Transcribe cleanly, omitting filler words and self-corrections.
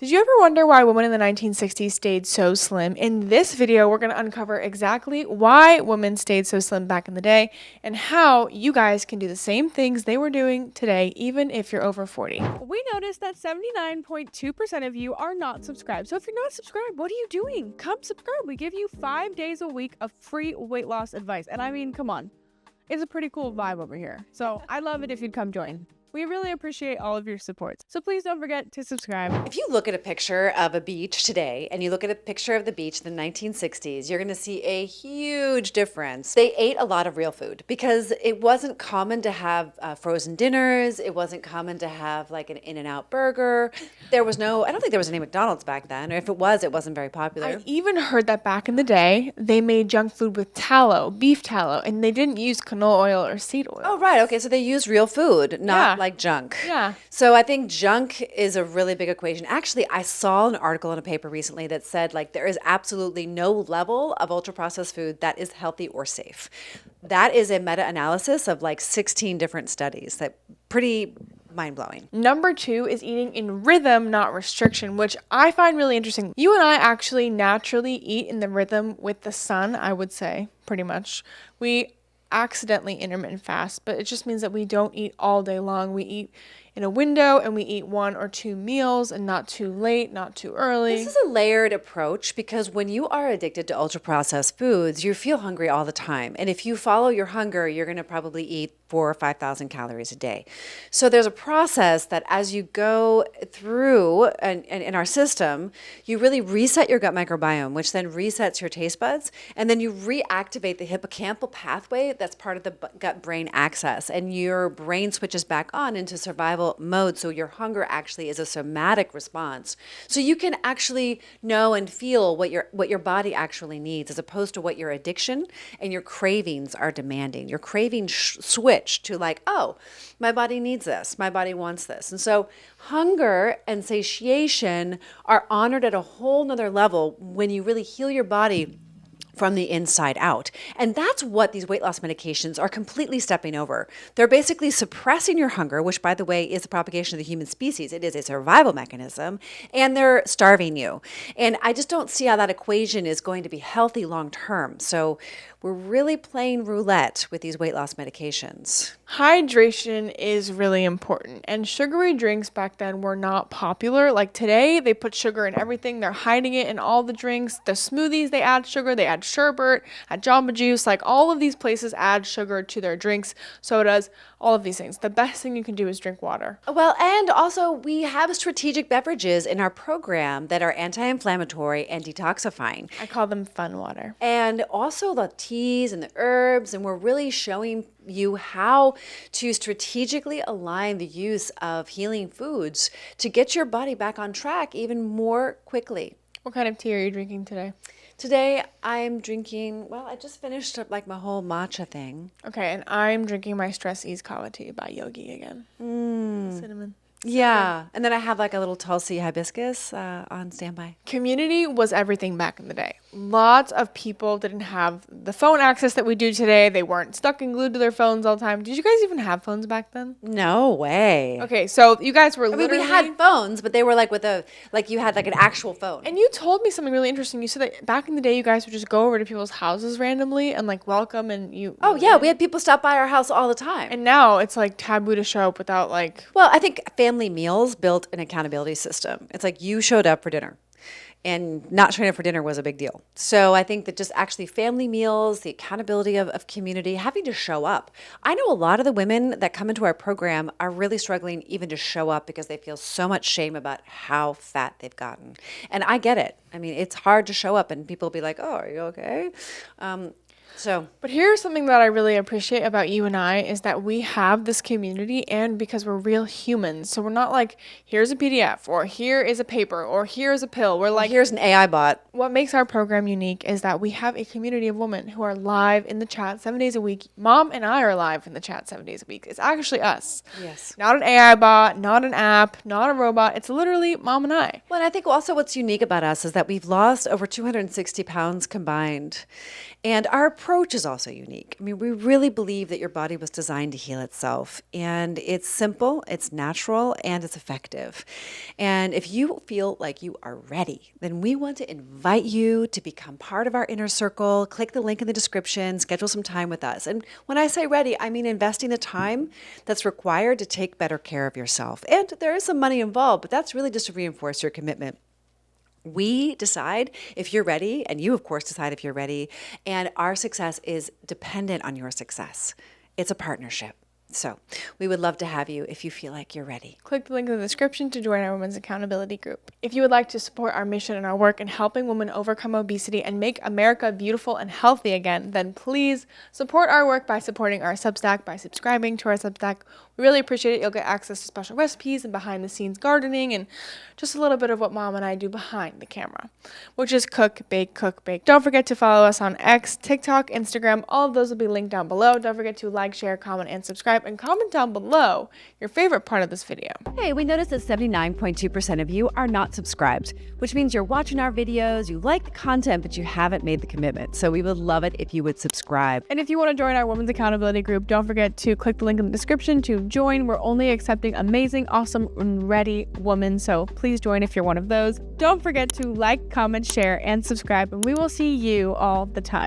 Did you ever wonder why women in the 1960s stayed so slim? In this video, we're going to uncover exactly why women stayed so slim back in the day and how you guys can do the same things they were doing today, even if you're over 40. We noticed that 79.2% of you are not subscribed. So if you're not subscribed, what are you doing? Come subscribe. We give you 5 days a week of free weight loss advice. And I mean, come on. It's a pretty cool vibe over here. So I'd love it if you'd come join. We really appreciate all of your support. So please don't forget to subscribe. If you look at a picture of a beach today and you look at a picture of the beach in the 1960s, you're going to see a huge difference. They ate a lot of real food because it wasn't common to have frozen dinners. It wasn't common to have like an In-N-Out burger. I don't think there was any McDonald's back then. Or if it was, it wasn't very popular. I even heard that back in the day, they made junk food with tallow, beef tallow, and they didn't use canola oil or seed oil. Oh, right. Okay. So they used real food, not like junk. Yeah. So I think junk is a really big equation. Actually, I saw an article in a paper recently that said like there is absolutely no level of ultra processed food that is healthy or safe. That is a meta-analysis of like 16 different studies. That pretty mind-blowing. Number 2 is eating in rhythm, not restriction, which I find really interesting. You and I actually naturally eat in the rhythm with the sun, I would say, pretty much. We accidentally intermittent fast, but it just means that we don't eat all day long. We eat in a window and we eat 1 or 2 meals and not too late, not too early. This is a layered approach because when you are addicted to ultra processed foods, you feel hungry all the time. And if you follow your hunger, you're going to probably eat 4,000 or 5,000 calories a day. So there's a process that as you go through and in our system, you really reset your gut microbiome, which then resets your taste buds. And then you reactivate the hippocampal pathway that's part of the gut-brain axis. And your brain switches back on into survival mode. So your hunger actually is a somatic response. So you can actually know and feel what your body actually needs as opposed to what your addiction and your cravings are demanding. Your cravings switch to like, oh, my body needs this. My body wants this. And so hunger and satiation are honored at a whole nother level when you really heal your body from the inside out. And that's what these weight loss medications are completely stepping over. They're basically suppressing your hunger, which by the way is the propagation of the human species. It is a survival mechanism, and they're starving you. And I just don't see how that equation is going to be healthy long term. So we're really playing roulette with these weight loss medications. Hydration is really important, and sugary drinks back then were not popular. Like today, they put sugar in everything. They're hiding it in all the drinks. The smoothies, they add sugar. They add sherbet, add Jamba Juice. Like all of these places add sugar to their drinks, sodas, all of these things. The best thing you can do is drink water. Well, and also we have strategic beverages in our program that are anti-inflammatory and detoxifying. I call them fun water. And also the teas and the herbs, and we're really showing you how to strategically align the use of healing foods to get your body back on track even more quickly. What kind of tea are you drinking today? Today I'm drinking, well, I just finished up like my whole matcha thing. Okay, and I'm drinking my Stress Ease Kava tea by Yogi again. Cinnamon. Yeah, and then I have like a little Tulsi hibiscus on standby. Community was everything back in the day. Lots of people didn't have the phone access that we do today. They weren't stuck and glued to their phones all the time. Did you guys even have phones back then? No way. Okay, so you guys were I mean, literally... we had phones, but they were like you had like an actual phone. And you told me something really interesting. You said that back in the day, you guys would just go over to people's houses randomly and like welcome and you... Oh yeah, we had people stop by our house all the time. And now it's like taboo to show up without like... Well, I think family meals built an accountability system. It's like you showed up for dinner. And not showing up for dinner was a big deal. So I think that just actually family meals, the accountability of community, having to show up. I know a lot of the women that come into our program are really struggling even to show up because they feel so much shame about how fat they've gotten. And I get it. I mean, it's hard to show up and people will be like, oh, are you okay? But here's something that I really appreciate about you and I is that we have this community, and because we're real humans. So we're not like, here's a PDF or here is a paper or here's a pill. We're like, here's an AI bot. What makes our program unique is that we have a community of women who are live in the chat 7 days a week. Mom and I are live in the chat 7 days a week. It's actually us. Yes. Not an AI bot, not an app, not a robot. It's literally Mom and I. Well, and I think also what's unique about us is that we've lost over 260 pounds combined. And our approach is also unique. I mean, we really believe that your body was designed to heal itself, and it's simple, it's natural, and it's effective. And if you feel like you are ready, then we want to invite you to become part of our inner circle. Click the link in the description, schedule some time with us. And when I say ready, I mean investing the time that's required to take better care of yourself. And there is some money involved, but that's really just to reinforce your commitment. We decide if you're ready, and you, of course, decide if you're ready, and our success is dependent on your success. It's a partnership. So we would love to have you if you feel like you're ready. Click the link in the description to join our Women's Accountability Group. If you would like to support our mission and our work in helping women overcome obesity and make America beautiful and healthy again, then please support our work by supporting our Substack, by subscribing to our Substack. We really appreciate it. You'll get access to special recipes and behind-the-scenes gardening and just a little bit of what Mom and I do behind the camera, which is cook, bake, cook, bake. Don't forget to follow us on X, TikTok, Instagram. All of those will be linked down below. Don't forget to like, share, comment, and subscribe. And comment down below your favorite part of this video. Hey, we noticed that 79.2% of you are not subscribed, which means you're watching our videos, you like the content, but you haven't made the commitment. So we would love it if you would subscribe. And if you want to join our Women's Accountability Group, don't forget to click the link in the description to join. We're only accepting amazing, awesome, and ready women, so please join if you're one of those. Don't forget to like, comment, share, and subscribe, and we will see you all the time.